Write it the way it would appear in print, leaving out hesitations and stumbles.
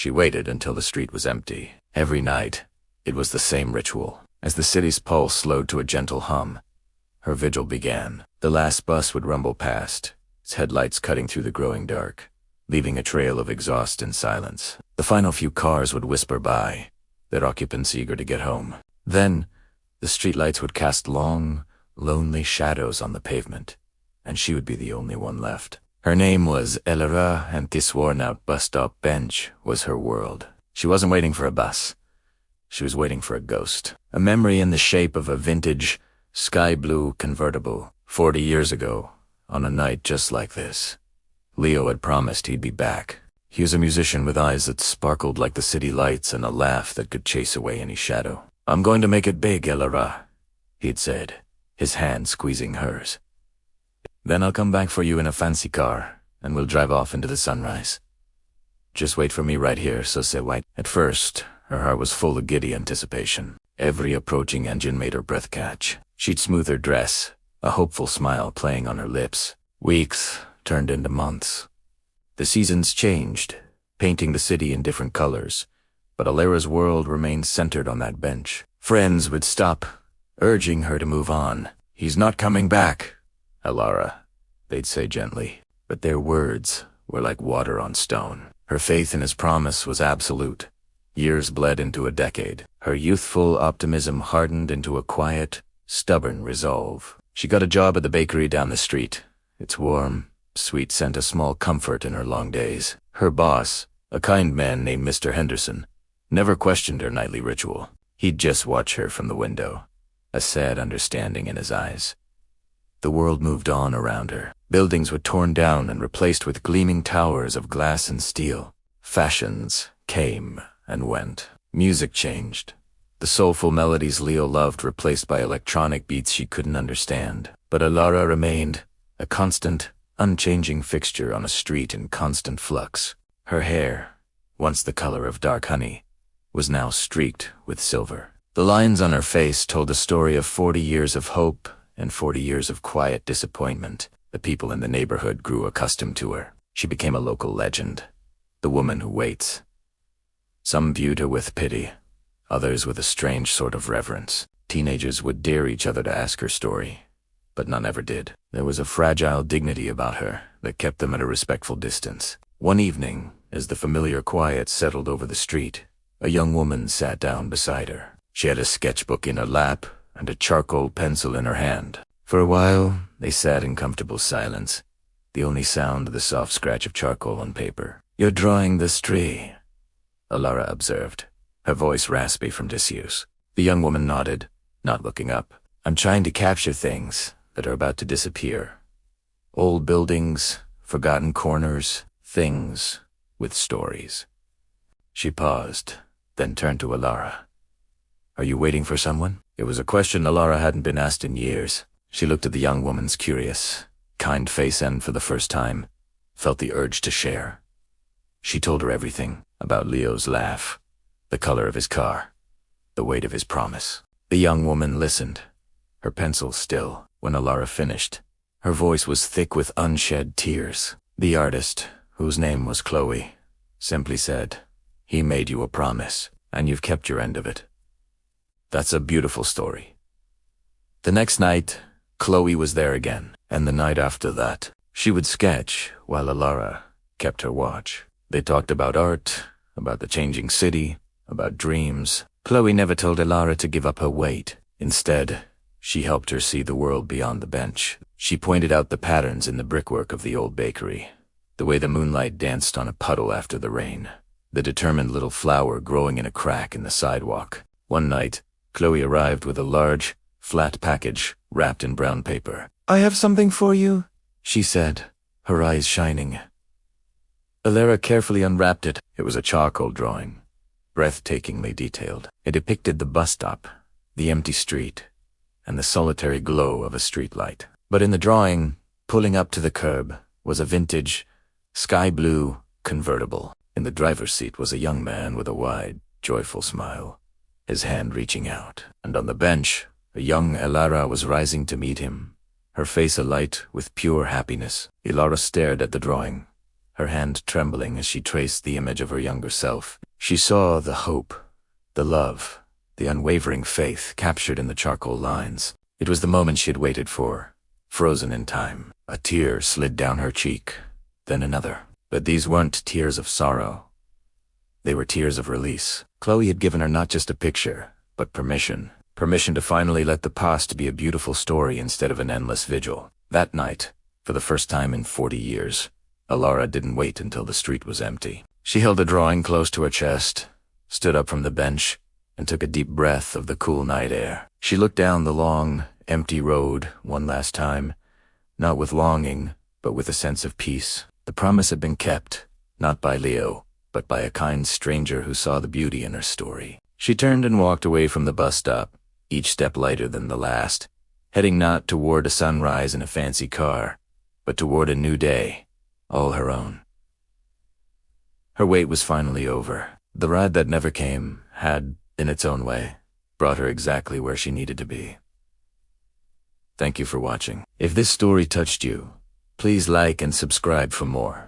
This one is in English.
She waited until the street was empty. Every night, it was the same ritual. As the city's pulse slowed to a gentle hum, her vigil began. The last bus would rumble past, its headlights cutting through the growing dark, leaving a trail of exhaust and silence. The final few cars would whisper by, their occupants eager to get home. Then, the streetlights would cast long, lonely shadows on the pavement, and she would be the only one left. Her name was Elera, and this worn-out bus-stop bench was her world. She wasn't waiting for a bus. She was waiting for a ghost. A memory in the shape of a vintage, sky-blue convertible. 40 years ago, on a night just like this, Leo had promised he'd be back. He was a musician with eyes that sparkled like the city lights and a laugh that could chase away any shadow. "I'm going to make it big, Elera," he'd said, his hand squeezing hers. "Then I'll come back for you in a fancy car, and we'll drive off into the sunrise. Just wait for me right here, so say white." At first, her heart was full of giddy anticipation. Every approaching engine made her breath catch. She'd smooth her dress, a hopeful smile playing on her lips. Weeks turned into months. The seasons changed, painting the city in different colors, but Alera's world remained centered on that bench. Friends would stop, urging her to move on. "He's not coming back, Alera," they'd say gently, but their words were like water on stone. Her faith in his promise was absolute. Years bled into a decade. Her youthful optimism hardened into a quiet, stubborn resolve. She got a job at the bakery down the street. Its warm, sweet scent a small comfort in her long days. Her boss, a kind man named Mr. Henderson, never questioned her nightly ritual. He'd just watch her from the window, a sad understanding in his eyes. The world moved on around her. Buildings were torn down and replaced with gleaming towers of glass and steel. Fashions came and went. Music changed. The soulful melodies Leo loved replaced by electronic beats she couldn't understand. But Elera remained, a constant, unchanging fixture on a street in constant flux. Her hair, once the color of dark honey, was now streaked with silver. The lines on her face told a story of 40 years of hope and 40 years of quiet disappointment. The people in the neighborhood grew accustomed to her. She became a local legend, the woman who waits. Some viewed her with pity, others with a strange sort of reverence. Teenagers would dare each other to ask her story, but none ever did. There was a fragile dignity about her that kept them at a respectful distance. One evening, as the familiar quiet settled over the street, a young woman sat down beside her. She had a sketchbook in her lap and a charcoal pencil in her hand. For a while, they sat in comfortable silence, the only sound the soft scratch of charcoal on paper. "You're drawing this tree," Elera observed, her voice raspy from disuse. The young woman nodded, not looking up. "I'm trying to capture things that are about to disappear. Old buildings, forgotten corners, things with stories." She paused, then turned to Elera. "Are you waiting for someone?" It was a question Elera hadn't been asked in years. She looked at the young woman's curious, kind face and, for the first time, felt the urge to share. She told her everything about Leo's laugh, the color of his car, the weight of his promise. The young woman listened, her pencil still. When Elera finished, her voice was thick with unshed tears. The artist, whose name was Chloe, simply said, "He made you a promise, and you've kept your end of it. That's a beautiful story." The next night, Chloe was there again, and the night after that. She would sketch while Elera kept her watch. They talked about art, about the changing city, about dreams. Chloe never told Elera to give up her weight. Instead, she helped her see the world beyond the bench. She pointed out the patterns in the brickwork of the old bakery, the way the moonlight danced on a puddle after the rain, the determined little flower growing in a crack in the sidewalk. One night, Chloe arrived with a large, flat package wrapped in brown paper. "I have something for you," she said, her eyes shining. Elera carefully unwrapped it. It was a charcoal drawing, breathtakingly detailed. It depicted the bus stop, the empty street, and the solitary glow of a streetlight. But in the drawing, pulling up to the curb, was a vintage, sky-blue convertible. In the driver's seat was a young man with a wide, joyful smile, his hand reaching out. And on the bench, a young Elera was rising to meet him, her face alight with pure happiness. Elera stared at the drawing, her hand trembling as she traced the image of her younger self. She saw the hope, the love, the unwavering faith captured in the charcoal lines. It was the moment she had waited for, frozen in time. A tear slid down her cheek, then another. But these weren't tears of sorrow. They were tears of release. Chloe had given her not just a picture, but permission. Permission to finally let the past be a beautiful story instead of an endless vigil. That night, for the first time in 40 years, Alara didn't wait until the street was empty. She held a drawing close to her chest, stood up from the bench, and took a deep breath of the cool night air. She looked down the long, empty road one last time, not with longing, but with a sense of peace. The promise had been kept, not by Leo, but by a kind stranger who saw the beauty in her story. She turned and walked away from the bus stop, each step lighter than the last, heading not toward a sunrise in a fancy car, but toward a new day, all her own. Her wait was finally over. The ride that never came had, in its own way, brought her exactly where she needed to be. Thank you for watching. If this story touched you, please like and subscribe for more.